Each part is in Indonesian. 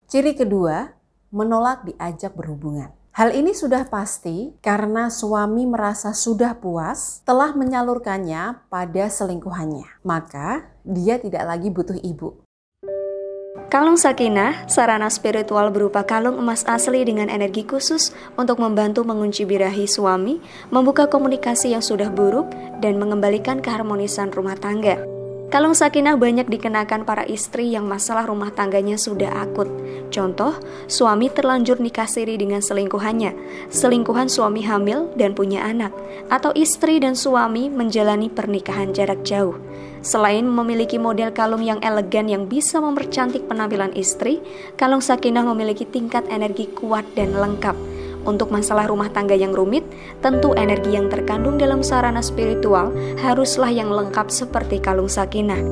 Ciri kedua, menolak diajak berhubungan. Hal ini sudah pasti karena suami merasa sudah puas telah menyalurkannya pada selingkuhannya. Maka dia tidak lagi butuh ibu. Kalung Sakinah, sarana spiritual berupa kalung emas asli dengan energi khusus untuk membantu mengunci birahi suami, membuka komunikasi yang sudah buruk, dan mengembalikan keharmonisan rumah tangga. Kalung Sakinah banyak dikenakan para istri yang masalah rumah tangganya sudah akut. Contoh, suami terlanjur nikah siri dengan selingkuhannya, selingkuhan suami hamil dan punya anak, atau istri dan suami menjalani pernikahan jarak jauh. Selain memiliki model kalung yang elegan yang bisa mempercantik penampilan istri, kalung Sakinah memiliki tingkat energi kuat dan lengkap. Untuk masalah rumah tangga yang rumit, tentu energi yang terkandung dalam sarana spiritual haruslah yang lengkap seperti kalung Sakinah.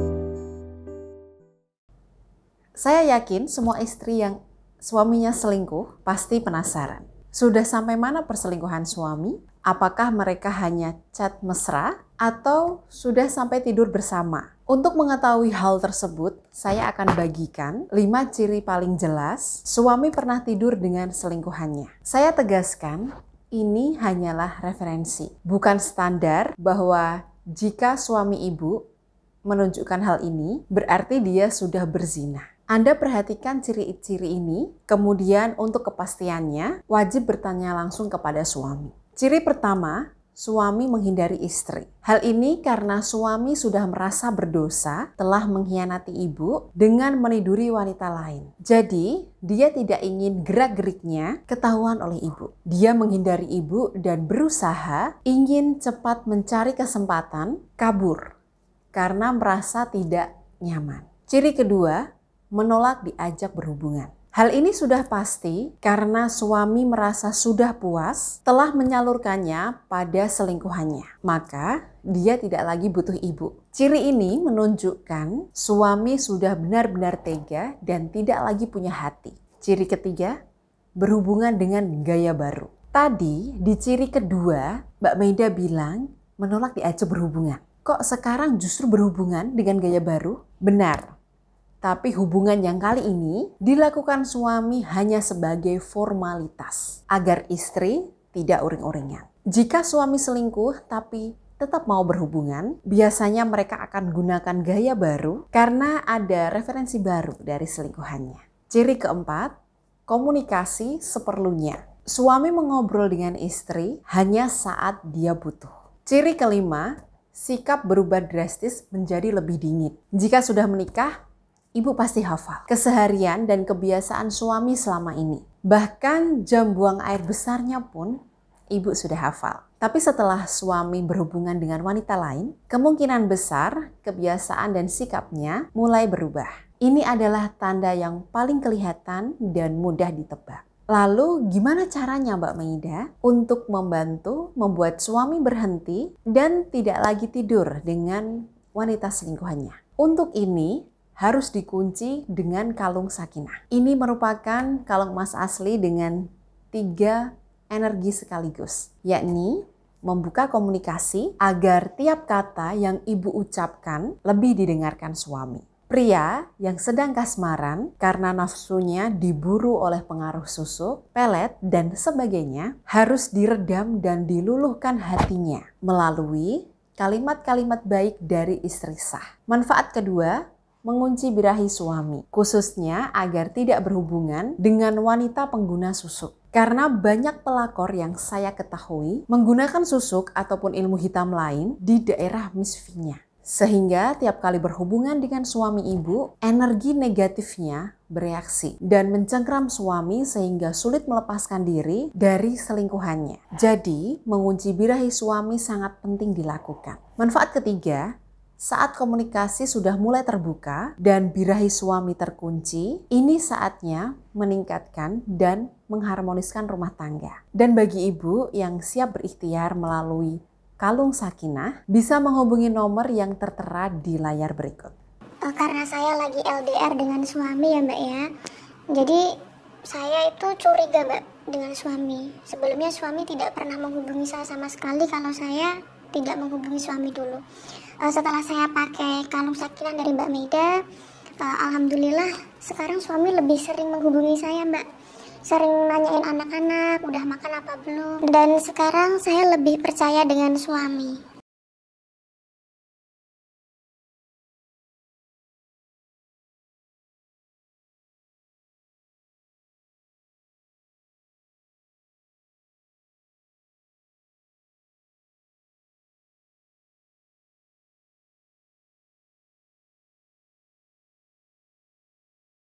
Saya yakin semua istri yang suaminya selingkuh pasti penasaran. Sudah sampai mana perselingkuhan suami? Apakah mereka hanya chat mesra atau sudah sampai tidur bersama? Untuk mengetahui hal tersebut, saya akan bagikan 5 ciri paling jelas suami pernah tidur dengan selingkuhannya. Saya tegaskan, ini hanyalah referensi, bukan standar bahwa jika suami ibu menunjukkan hal ini, berarti dia sudah berzina. Anda perhatikan ciri-ciri ini, kemudian untuk kepastiannya, wajib bertanya langsung kepada suami. Ciri pertama, suami menghindari istri. Hal ini karena suami sudah merasa berdosa telah mengkhianati ibu dengan meniduri wanita lain. Jadi, dia tidak ingin gerak-geriknya ketahuan oleh ibu. Dia menghindari ibu dan berusaha ingin cepat mencari kesempatan kabur karena merasa tidak nyaman. Ciri kedua, menolak diajak berhubungan. Hal ini sudah pasti karena suami merasa sudah puas telah menyalurkannya pada selingkuhannya. Maka dia tidak lagi butuh ibu. Ciri ini menunjukkan suami sudah benar-benar tega dan tidak lagi punya hati. Ciri ketiga, berhubungan dengan gaya baru. Tadi di ciri kedua, Mbak Maida bilang menolak diajak berhubungan. Kok sekarang justru berhubungan dengan gaya baru? Benar. Tapi hubungan yang kali ini dilakukan suami hanya sebagai formalitas agar istri tidak uring-uringan. Jika suami selingkuh tapi tetap mau berhubungan, biasanya mereka akan gunakan gaya baru karena ada referensi baru dari selingkuhannya. Ciri keempat, komunikasi seperlunya. Suami mengobrol dengan istri hanya saat dia butuh. Ciri kelima, sikap berubah drastis menjadi lebih dingin. Jika sudah menikah, ibu pasti hafal keseharian dan kebiasaan suami selama ini. Bahkan jam buang air besarnya pun ibu sudah hafal. Tapi setelah suami berhubungan dengan wanita lain, kemungkinan besar kebiasaan dan sikapnya mulai berubah. Ini adalah tanda yang paling kelihatan dan mudah ditebak. Lalu gimana caranya Mbak Maida untuk membantu membuat suami berhenti dan tidak lagi tidur dengan wanita selingkuhannya? Untuk ini, harus dikunci dengan kalung Sakinah. Ini merupakan kalung emas asli dengan 3 energi sekaligus, yakni membuka komunikasi agar tiap kata yang ibu ucapkan lebih didengarkan suami. Pria yang sedang kasmaran karena nafsunya diburu oleh pengaruh susuk, pelet, dan sebagainya harus diredam dan diluluhkan hatinya melalui kalimat-kalimat baik dari istri sah. Manfaat kedua, mengunci birahi suami, khususnya agar tidak berhubungan dengan wanita pengguna susuk. Karena banyak pelakor yang saya ketahui menggunakan susuk ataupun ilmu hitam lain di daerah misfinya. Sehingga tiap kali berhubungan dengan suami ibu, energi negatifnya bereaksi dan mencengkram suami sehingga sulit melepaskan diri dari selingkuhannya. Jadi, mengunci birahi suami sangat penting dilakukan. Manfaat ketiga, saat komunikasi sudah mulai terbuka dan birahi suami terkunci, ini saatnya meningkatkan dan mengharmoniskan rumah tangga. Dan bagi ibu yang siap berikhtiar melalui kalung Sakinah, bisa menghubungi nomor yang tertera di layar berikut. Karena saya lagi LDR dengan suami ya Mbak ya, jadi saya itu curiga Mbak dengan suami. Sebelumnya suami tidak pernah menghubungi saya sama sekali kalau saya tidak menghubungi suami dulu. Setelah saya pakai kalung Sakinah dari Mbak Maida, Alhamdulillah sekarang suami lebih sering menghubungi saya, Mbak. Sering nanyain anak-anak udah makan apa belum. Dan sekarang saya lebih percaya dengan suami.